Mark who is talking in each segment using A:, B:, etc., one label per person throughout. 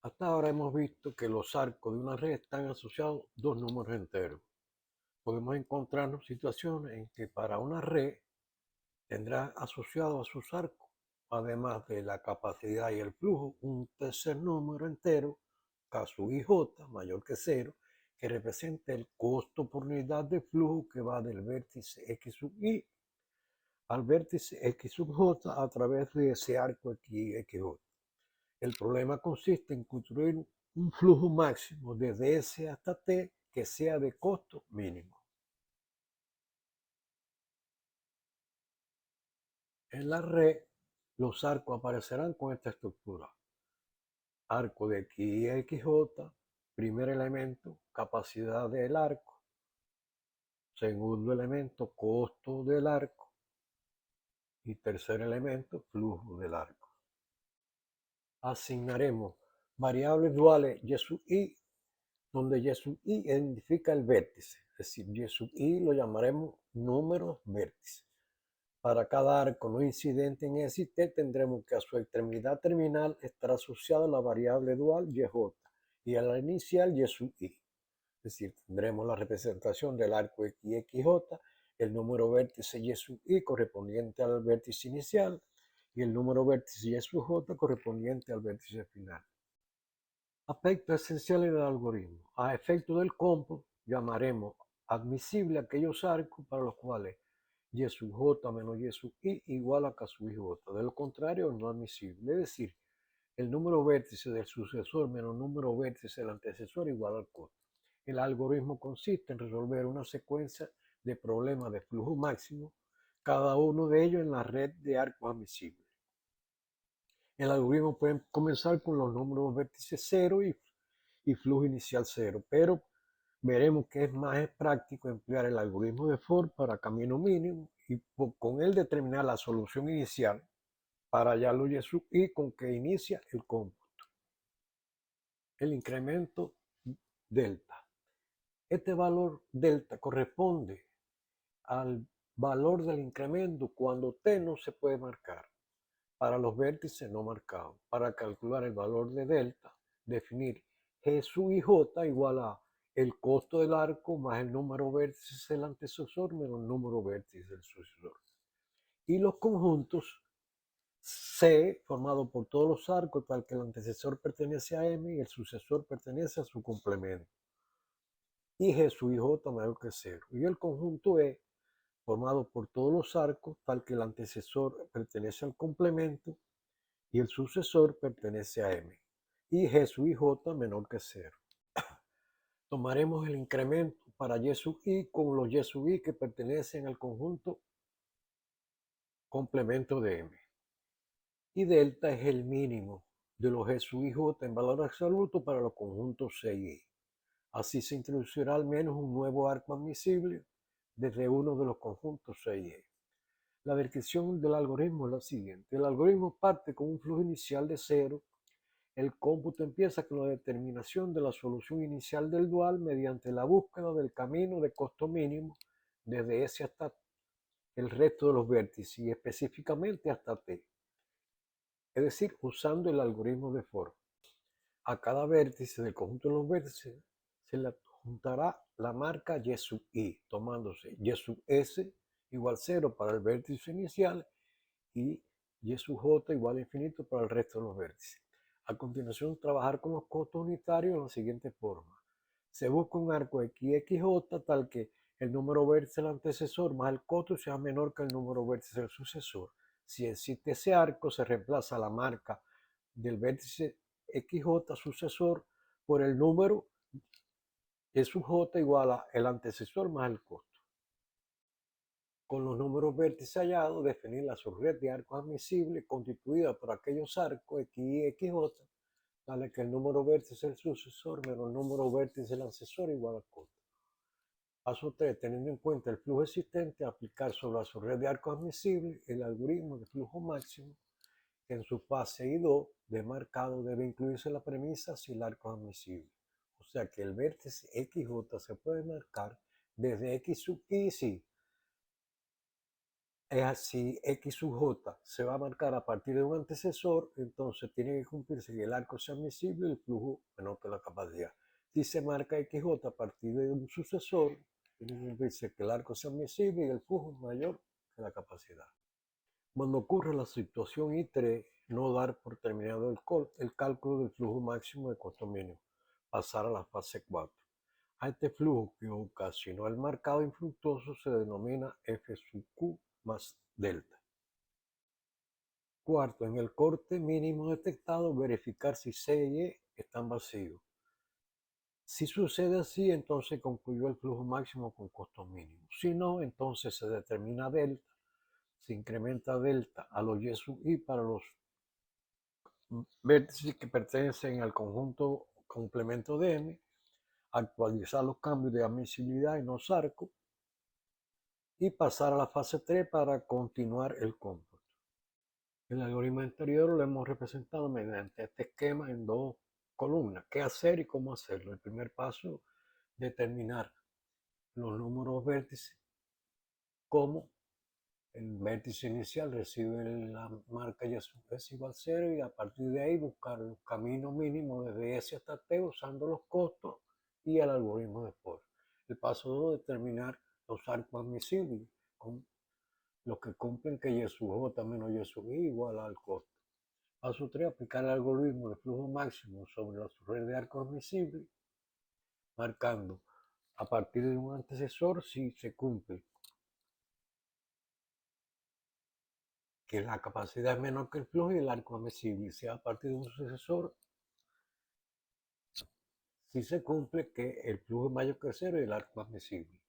A: Hasta ahora hemos visto que los arcos de una red están asociados a dos números enteros. Podemos encontrarnos situaciones en que para una red tendrá asociado a sus arcos, además de la capacidad y el flujo, un tercer número entero, K sub ij mayor que cero, que representa el costo por unidad de flujo que va del vértice X sub i al vértice X sub j a través de ese arco XY. El problema consiste en construir un flujo máximo desde S hasta T que sea de costo mínimo. En la red, los arcos aparecerán con esta estructura. Arco de X y XJ, primer elemento, capacidad del arco. Segundo elemento, costo del arco. Y tercer elemento, flujo del arco. Asignaremos variables duales Y sub i, donde Y sub i identifica el vértice, es decir, Y sub i lo llamaremos números vértices. Para cada arco no incidente en S y T tendremos que a su extremidad terminal estar asociada la variable dual YJ y a la inicial Y sub i. Es decir, tendremos la representación del arco XY, el número vértice Y sub i correspondiente al vértice inicial y el número vértice Y sub j correspondiente al vértice final. Aspectos esenciales del algoritmo. A efecto del cómputo, llamaremos admisible aquellos arcos para los cuales Y sub j menos Y sub i igual a K sub ij. De lo contrario, no admisible. Es decir, el número vértice del sucesor menos el número vértice del antecesor igual al costo. El algoritmo consiste en resolver una secuencia de problemas de flujo máximo, cada uno de ellos en la red de arcos admisibles. El algoritmo puede comenzar con los números vértices 0 y flujo inicial 0, pero veremos que es más práctico emplear el algoritmo de Ford para camino mínimo y con él determinar la solución inicial para hallarlo Y sub i con que inicia el cómputo. El incremento delta. Este valor delta corresponde al valor del incremento cuando t no se puede marcar para los vértices no marcados. Para calcular el valor de delta, definir G sub ij igual a el costo del arco más el número vértices del antecesor menos el número vértices del sucesor. Y los conjuntos C, formado por todos los arcos, tal que el antecesor pertenece a M y el sucesor pertenece a su complemento. Y G sub ij mayor que 0. Y el conjunto E, formado por todos los arcos, tal que el antecesor pertenece al complemento y el sucesor pertenece a M. Y G sub ij menor que 0. Tomaremos el incremento para Y sub i con los Y sub i que pertenecen al conjunto complemento de M. Y delta es el mínimo de los G sub ij en valor absoluto para los conjuntos C y I. Así se introducirá al menos un nuevo arco admisible desde uno de los conjuntos C y I. La descripción del algoritmo es la siguiente. El algoritmo parte con un flujo inicial de 0. El cómputo empieza con la determinación de la solución inicial del dual mediante la búsqueda del camino de costo mínimo desde S hasta el resto de los vértices y específicamente hasta T. Es decir, usando el algoritmo de Ford. A cada vértice del conjunto de los vértices se le adjuntará la marca Y sub i, tomándose Y sub s igual 0 para el vértice inicial y Y sub j igual a infinito para el resto de los vértices. A continuación, trabajar con los costos unitarios de la siguiente forma. Se busca un arco XXJ tal que el número vértice del antecesor más el costo sea menor que el número vértice del sucesor. Si existe ese arco, se reemplaza la marca del vértice XJ sucesor por el número Y sub j igual a el antecesor más el costo. Con los números vértices hallados, definir la subred de arcos admisibles constituida por aquellos arcos X y XJ, tales que el número vértice del sucesor menos el número vértice del antecesor igual al costo. Paso 3. Teniendo en cuenta el flujo existente, aplicar sobre la subred de arcos admisibles el algoritmo de flujo máximo que en su fase I2 de marcado debe incluirse la premisa si el arco es admisible. O sea que el vértice XJ se puede marcar desde X sub i si es así, X sub J se va a marcar a partir de un antecesor, entonces tiene que cumplirse que el arco sea admisible y el flujo menor que la capacidad. Si se marca XJ a partir de un sucesor, tiene que cumplirse que el arco sea admisible y el flujo mayor que la capacidad. Cuando ocurre la situación I3, no dar por terminado el cálculo del flujo máximo de costo mínimo, pasar a la fase 4. A este flujo que ocasionó el marcado infructuoso se denomina F sub Q más delta. Cuarto, en el corte mínimo detectado, verificar si C y E están vacíos. Si sucede así, entonces concluyó el flujo máximo con costo mínimo. Si no, entonces se determina delta, se incrementa delta a los Y sub I para los vértices que pertenecen al conjunto complemento de M, actualizar los cambios de admisibilidad en los arcos y pasar a la fase 3 para continuar el cómputo. El algoritmo anterior lo hemos representado mediante este esquema en dos columnas, qué hacer y cómo hacerlo. El primer paso, determinar los números vértices, cómo el vértice inicial recibe la marca Y sub S igual 0 y a partir de ahí buscar el camino mínimo desde S hasta T usando los costos y el algoritmo de Ford. El paso 2, determinar los arcos admisibles con los que cumplen que Y sub J menos Y sub I igual al costo. Paso 3, aplicar el algoritmo de flujo máximo sobre la red de arcos admisibles, marcando a partir de un antecesor si se cumple que la capacidad es menor que el flujo y el arco admisible, sea a partir de un sucesor si se cumple que el flujo es mayor que cero y el arco admisible.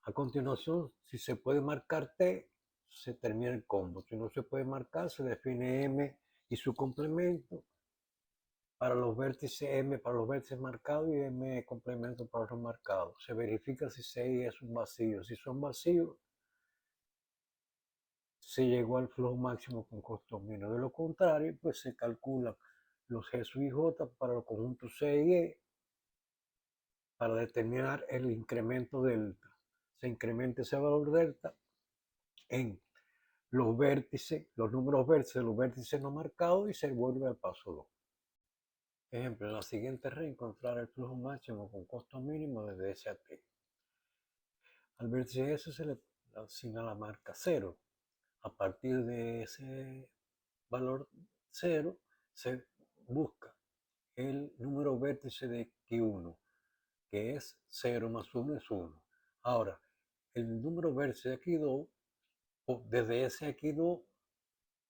A: A continuación, si se puede marcar T, se termina el combo. Si no se puede marcar, se define M y su complemento para los vértices M para los vértices marcados y M complemento para los marcados. Se verifica si C y E es un vacío. Si son vacíos, se llegó al flujo máximo con costo mínimo. De lo contrario, pues se calculan los G sub y J para los conjuntos C y E para determinar el incremento delta. Se incrementa ese valor delta en los vértices, los números vértices de los vértices no marcados y se vuelve al paso 2. Ejemplo, en la siguiente red encontrar el flujo máximo con costo mínimo desde S a T. Al vértice S se le asigna la marca 0. A partir de ese valor 0 se busca el número vértice de X1, que es 0 más 1 es 1. Ahora, el número vértice de X2, desde ese X2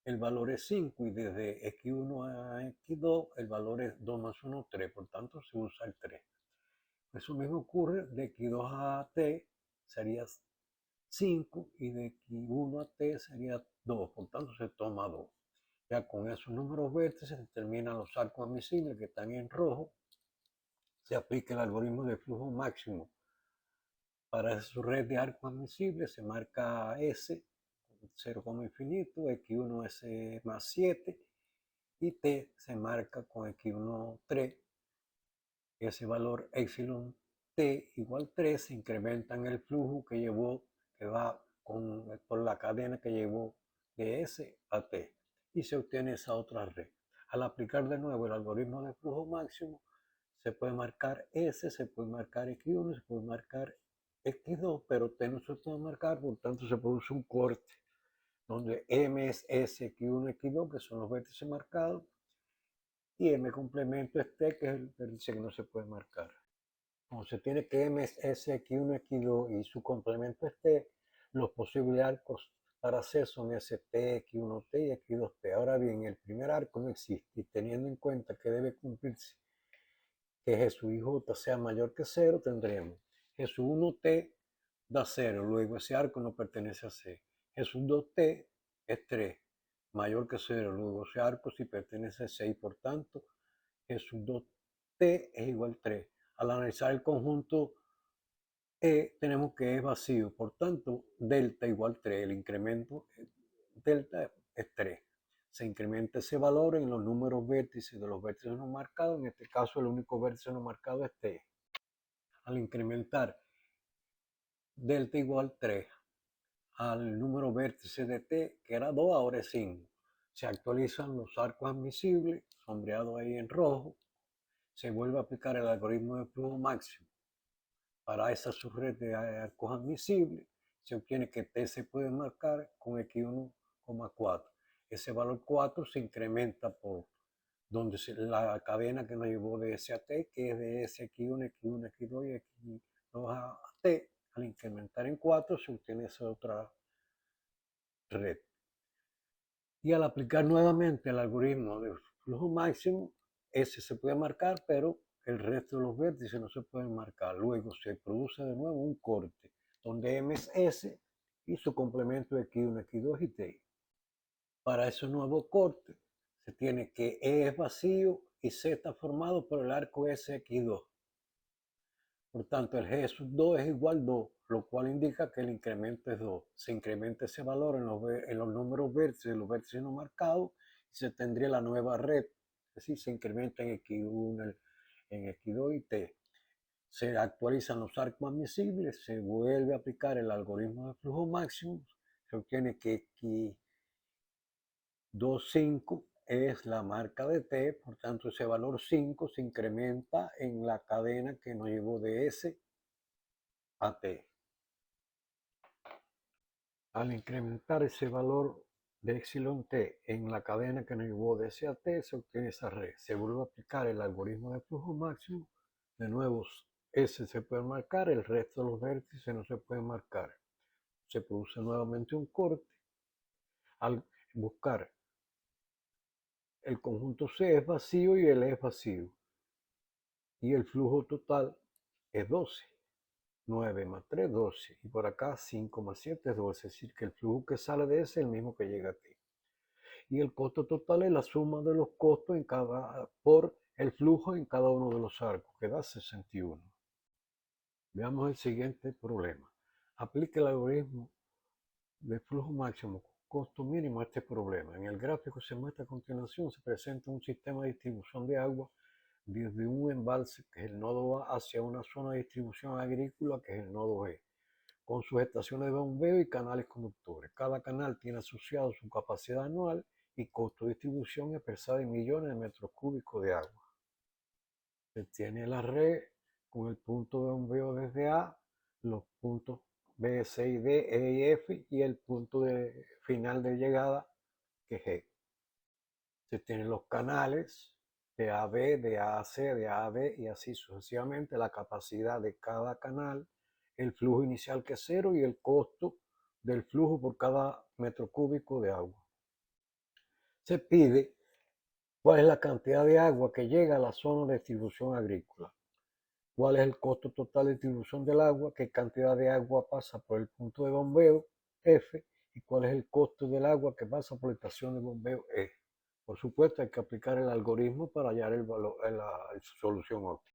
A: el valor es 5 y desde X1 a X2 el valor es 2 más 1, 3. Por tanto, se usa el 3. Eso mismo ocurre de X2 a T sería 5 y de X1 a T sería 2. Por tanto, se toma 2. Ya con esos números vértices se determinan los arcos admisibles que están en rojo. Se aplica el algoritmo de flujo máximo. Para su red de arcos admisibles se marca S, 0 como infinito, X1 S más 7 y T se marca con X1 3. Ese valor epsilon T igual 3 se incrementa en el flujo que llevó, que va por la cadena que llevó de S a T y se obtiene esa otra red. Al aplicar de nuevo el algoritmo de flujo máximo, se puede marcar S, se puede marcar X1, se puede marcar X2, pero T no se puede marcar, por tanto se produce un corte donde M es S, X1, X2, que son los vértices marcados, y M complemento es T, que es el vértice que no se puede marcar. Como se tiene que M es S, X1, X2 y su complemento es T, los posibles arcos para C son ST, X1T y X2T. Ahora bien, el primer arco no existe y teniendo en cuenta que debe cumplirse que G sub I J sea mayor que 0, tendremos G sub 1T da 0, luego ese arco no pertenece a C. G sub 2T es 3, mayor que 0, luego ese arco sí pertenece a C y por tanto G sub 2T es igual a 3. Al analizar el conjunto E tenemos que es vacío, por tanto delta igual 3, el incremento delta es 3. Se incrementa ese valor en los números vértices de los vértices no marcados, en este caso el único vértice no marcado es T. Al incrementar delta igual 3 al número vértice de T, que era 2, ahora es 5. Se actualizan los arcos admisibles, sombreado ahí en rojo. Se vuelve a aplicar el algoritmo de flujo máximo. Para esa subred de arcos admisibles, se obtiene que T se puede marcar con X1,4. Ese valor 4 se incrementa por donde la cadena que nos llevó de S a T, que es de S X1, X1, X2 y X2 a T. Al incrementar en 4 se obtiene esa otra red. Y al aplicar nuevamente el algoritmo de flujo máximo, ese se puede marcar, pero el resto de los vértices no se pueden marcar. Luego se produce de nuevo un corte, donde M es S y su complemento X1, X2 y T. Para ese nuevo corte, se tiene que E es vacío y C está formado por el arco SX2. Por tanto, el G sub 2 es igual a 2, lo cual indica que el incremento es 2. Se incrementa ese valor en los números vértices, los vértices no marcados, y se tendría la nueva red. Es decir, se incrementa en X1, en X2 y T. Se actualizan los arcos admisibles, se vuelve a aplicar el algoritmo de flujo máximo, se obtiene que X25 es la marca de T, por tanto ese valor 5 se incrementa en la cadena que nos llevó de S a T. Al incrementar ese valor de epsilon T en la cadena que nos llevó de S a T, se obtiene esa red. Se vuelve a aplicar el algoritmo de flujo máximo. De nuevo, S se puede marcar, el resto de los vértices no se pueden marcar. Se produce nuevamente un corte. Al buscar el conjunto C es vacío y el E es vacío. Y el flujo total es 12. 9 más 3, 12. Y por acá 5 más 7 es 12. Es decir, que el flujo que sale de ese es el mismo que llega aquí. Y el costo total es la suma de los costos por el flujo en cada uno de los arcos, que da 61. Veamos el siguiente problema. Aplique el algoritmo de flujo máximo con costo mínimo a este problema. En el gráfico se muestra a continuación, se presenta un sistema de distribución de agua desde un embalse, que es el nodo A, hacia una zona de distribución agrícola, que es el nodo B, con sus estaciones de bombeo y canales conductores. Cada canal tiene asociado su capacidad anual y costo de distribución expresada en millones de metros cúbicos de agua. Se tiene la red con el punto de bombeo desde A, los puntos B, C y D, E y F y el punto de final de llegada, que es G. Se tienen los canales de AB, de AC, de AB y así sucesivamente, la capacidad de cada canal, el flujo inicial que es 0 y el costo del flujo por cada metro cúbico de agua. Se pide cuál es la cantidad de agua que llega a la zona de distribución agrícola, cuál es el costo total de distribución del agua, qué cantidad de agua pasa por el punto de bombeo F y cuál es el costo del agua que pasa por la estación de bombeo E. Por supuesto, hay que aplicar el algoritmo para hallar la solución óptima.